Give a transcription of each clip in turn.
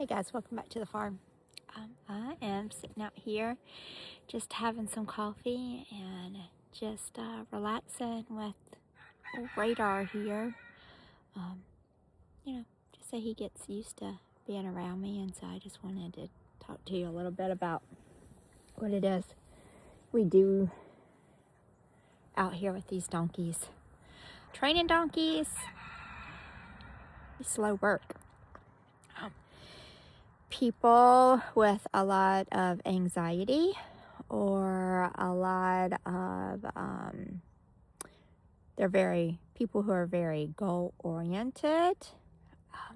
Hey guys, welcome back to the farm. I am sitting out here just having some coffee and just relaxing with Radar here. Just so he gets used to being around me, and so I just wanted to talk to you a little bit about what it is we do out here with these donkeys. Training donkeys is slow work. People with a lot of anxiety or a lot of people who are very goal oriented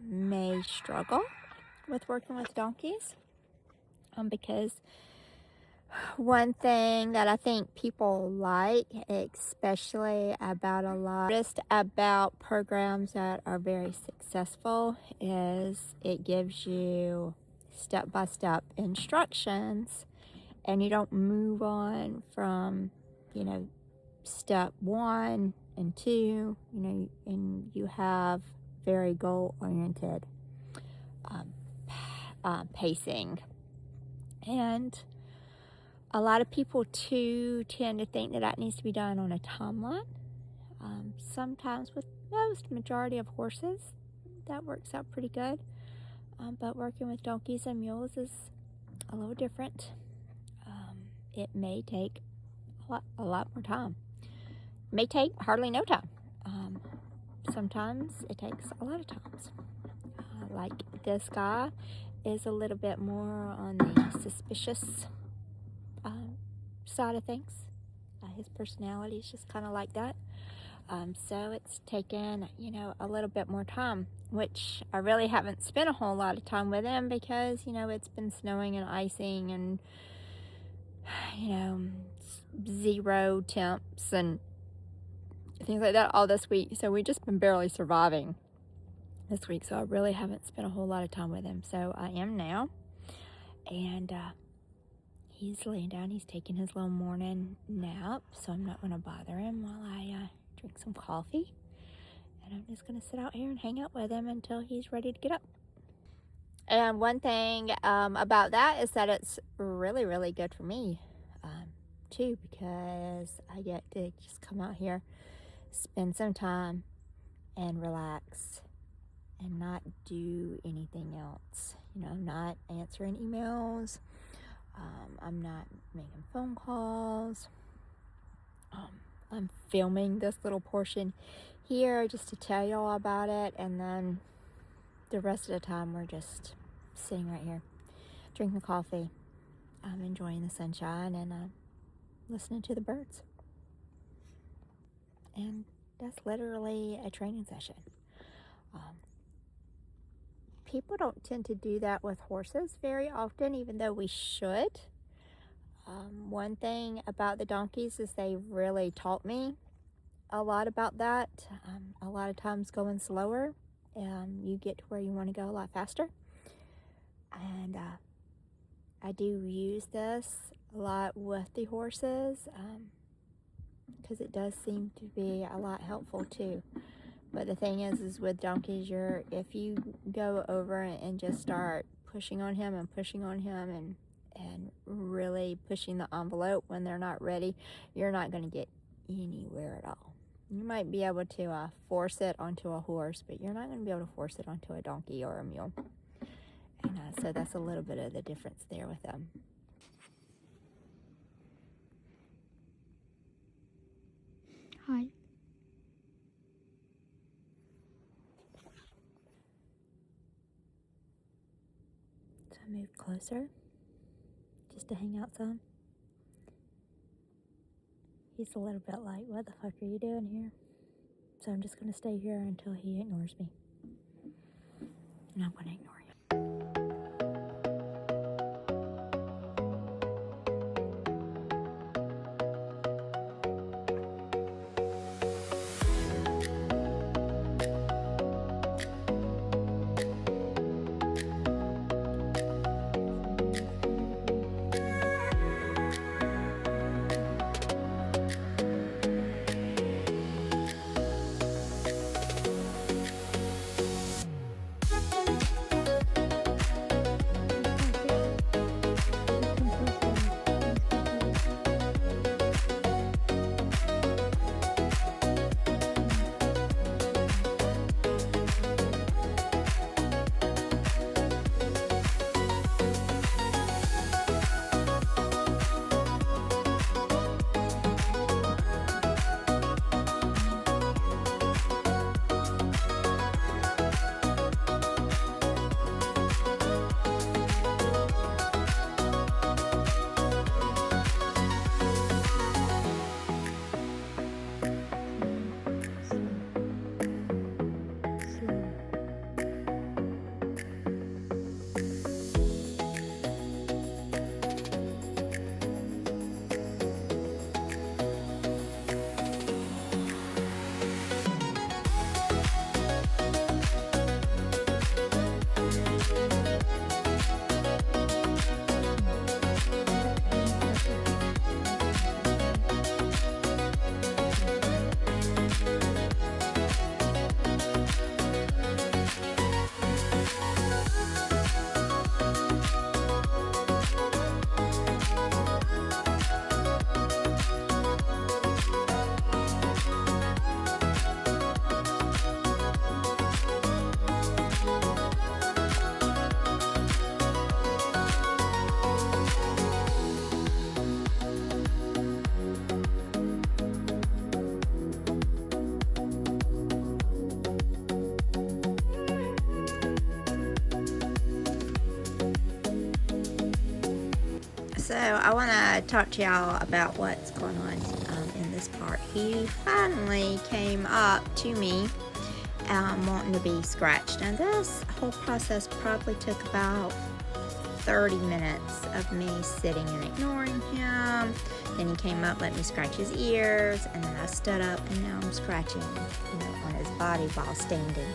may struggle with working with donkeys, because one thing that I think people like, especially about programs that are very successful, is it gives you step-by-step instructions, and you don't move on from, step 1 and 2, and you have very goal-oriented pacing. And a lot of people too tend to think that needs to be done on a timeline. Sometimes with majority of horses, that works out pretty good. But working with donkeys and mules is a little different. It may take a lot more time. It may take hardly no time. Sometimes it takes a lot of times. Like this guy is a little bit more on the suspicious side of things. His personality is just kind of like that. So it's taken, a little bit more time, which I really haven't spent a whole lot of time with him because, it's been snowing and icing and, 0 temps and things like that all this week. So we've just been barely surviving this week. So I really haven't spent a whole lot of time with him. So I am now. And he's laying down. He's taking his little morning nap. So I'm not going to bother him while I drink some coffee. And I'm just going to sit out here and hang out with him until he's ready to get up. And one thing about that is that it's really, really good for me, too, because I get to just come out here, spend some time, and relax, and not do anything else. I'm not answering emails. I'm not making phone calls. I'm filming this little portion here just to tell you all about it, and then the rest of the time we're just sitting right here drinking coffee, enjoying the sunshine, and listening to the birds. And that's literally a training session. People don't tend to do that with horses very often, even though we should. One thing about the donkeys is they really taught me a lot about that. A lot of times going slower, you get to where you want to go a lot faster. And I do use this a lot with the horses, because it does seem to be a lot helpful too. But the thing is with donkeys, if you go over and just start pushing on him and really pushing the envelope when they're not ready, you're not going to get anywhere at all. You might be able to force it onto a horse, but you're not going to be able to force it onto a donkey or a mule. And so that's a little bit of the difference there with them. Hi. So I moved closer just to hang out some. He's a little bit like, what the fuck are you doing here? So I'm just going to stay here until he ignores me. And I'm going to ignore him. So I want to talk to y'all about what's going on in this part. He finally came up to me wanting to be scratched. Now this whole process probably took about 30 minutes of me sitting and ignoring him. Then he came up, let me scratch his ears, and then I stood up and now I'm scratching, on his body while standing.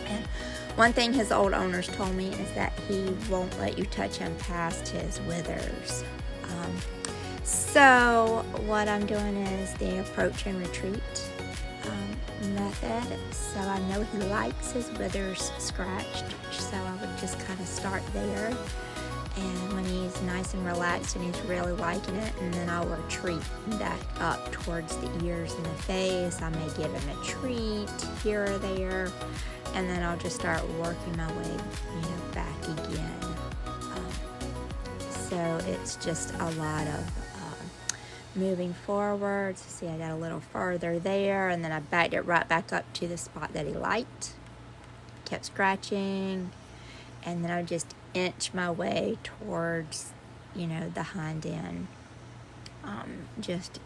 And one thing his old owners told me is that he won't let you touch him past his withers. So what I'm doing is the approach and retreat method. So I know he likes his withers scratched, so I would just kind of start there. And when he's nice and relaxed and he's really liking it, and then I'll retreat back up towards the ears and the face. I may give him a treat here or there, and then I'll just start working my way, back again. So it's just a lot of moving forward. So see, I got a little further there, and then I backed it right back up to the spot that he liked. Kept scratching, and then I just inch my way towards, the hind end. Just,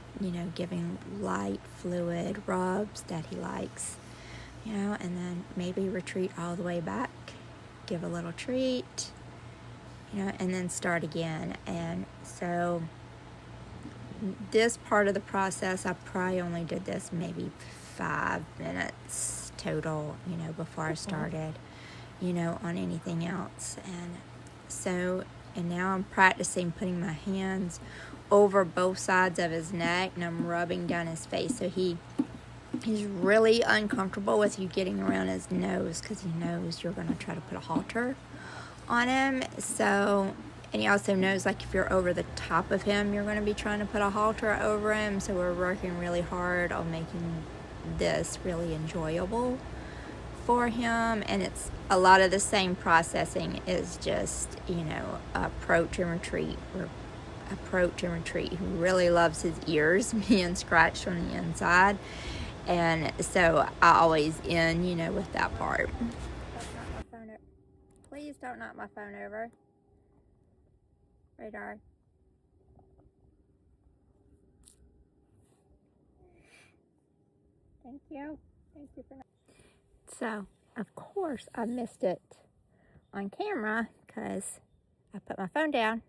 giving light fluid rubs that he likes, and then maybe retreat all the way back, give a little treat, and then start again. And so this part of the process, I probably only did this maybe 5 minutes total, before I started, on anything else. And now I'm practicing putting my hands over both sides of his neck, and I'm rubbing down his face. So he's really uncomfortable with you getting around his nose, because he knows you're going to try to put a halter on him. And he also knows, like, if you're over the top of him, you're going to be trying to put a halter over him. So we're working really hard on making this really enjoyable for him. And it's a lot of the same processing is just, approach and retreat. Approach and retreat. He really loves his ears being scratched on the inside. And so I always end, with that part. Please don't knock my phone over. Radar. Thank you. Thank you for. So, of course, I missed it on camera because I put my phone down.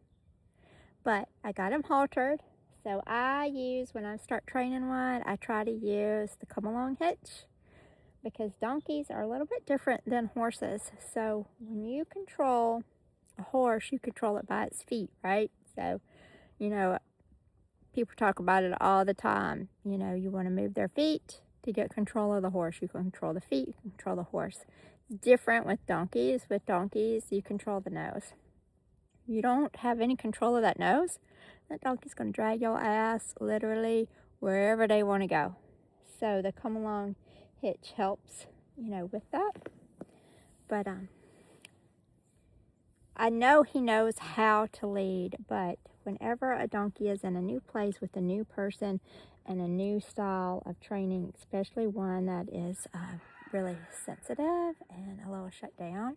But I got him haltered. So when I start training one, I try to use the come along hitch, because donkeys are a little bit different than horses. So when you control a horse, you control it by its feet, right? So, people talk about it all the time. You want to move their feet to get control of the horse. You can control the feet, you can control the horse. It's different with donkeys. With donkeys, you control the nose. You don't have any control of that nose, that donkey's going to drag your ass literally wherever they want to go. So the come along hitch helps, with that. But I know he knows how to lead, but whenever a donkey is in a new place with a new person and a new style of training, especially one that is really sensitive and a little shut down,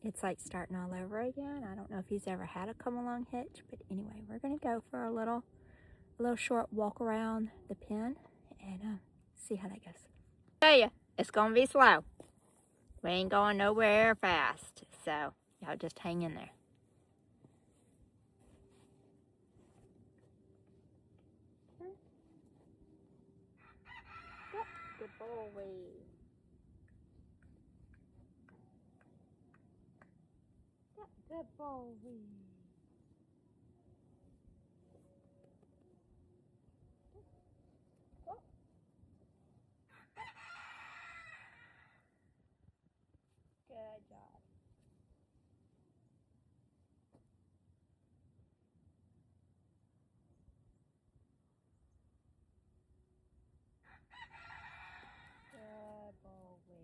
it's like starting all over again. I don't know if he's ever had a come along hitch, but anyway, we're gonna go for a little short walk around the pen and see how that goes. Tell you, it's gonna be slow. We ain't going nowhere fast, so y'all just hang in there. Good boy. Good boy. Good job. Good boy.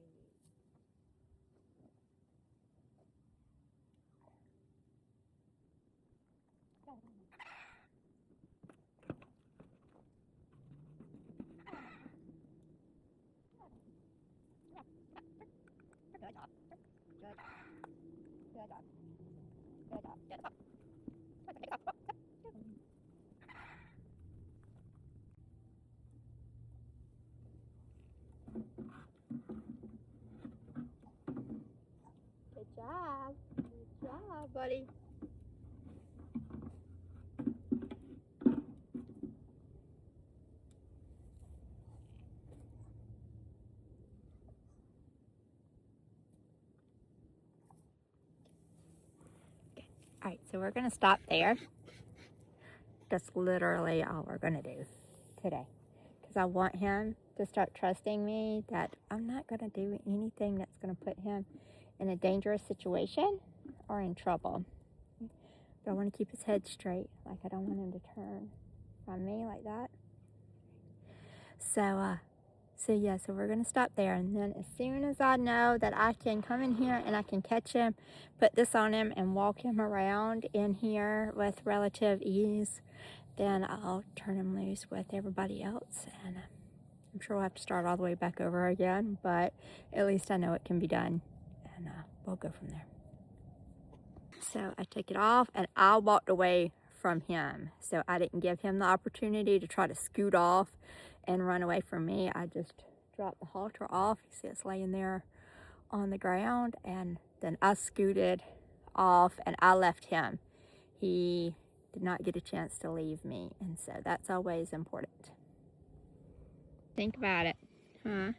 Good job. Good job. Good job. Good job. Good job. Good job, buddy. Okay. All right, so we're going to stop there. That's literally all we're going to do today. Because I want him to start trusting me that I'm not going to do anything that's going to put him in a dangerous situation or in trouble. But I want to keep his head straight. Like, I don't want him to turn from me like that. So we're going to stop there. And then as soon as I know that I can come in here and I can catch him, put this on him and walk him around in here with relative ease, then I'll turn him loose with everybody else. And I'm sure we'll have to start all the way back over again, but at least I know it can be done. And we'll go from there. So I took it off and I walked away from him. So I didn't give him the opportunity to try to scoot off and run away from me. I just dropped the halter off. You see it's laying there on the ground, and then I scooted off and I left him. He did not get a chance to leave me, and so that's always important. Think about it, huh?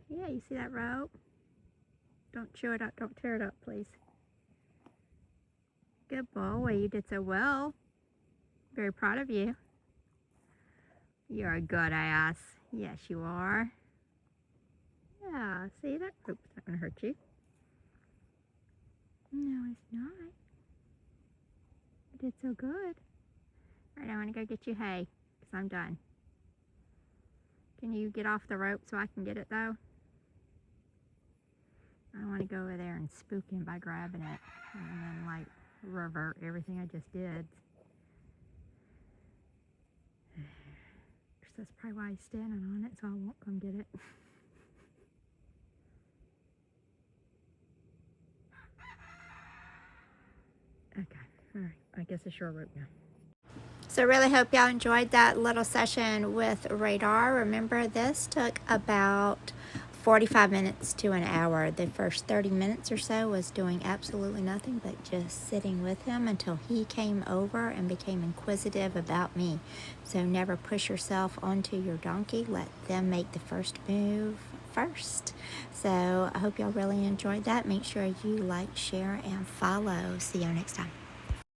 Yeah, you see that rope? Don't chew it up, don't tear it up, please. Good boy, you did so well. Very proud of you. You're a good ass. Yes, you are. Yeah, see, that rope's not gonna hurt you. No, it's not. You did so good. All right, I wanna go get you hay, because I'm done. Can you get off the rope so I can get it, though? I don't want to go over there and spook him by grabbing it and then, like, revert everything I just did. So that's probably why he's standing on it, so I won't come get it. Okay, all right. I guess it's your rope now. So I really hope y'all enjoyed that little session with Radar. Remember, this took about 45 minutes to an hour. The first 30 minutes or so was doing absolutely nothing but just sitting with him until he came over and became inquisitive about me. So never push yourself onto your donkey. Let them make the first move first. So I hope y'all really enjoyed that. Make sure you like, share, and follow. See y'all next time.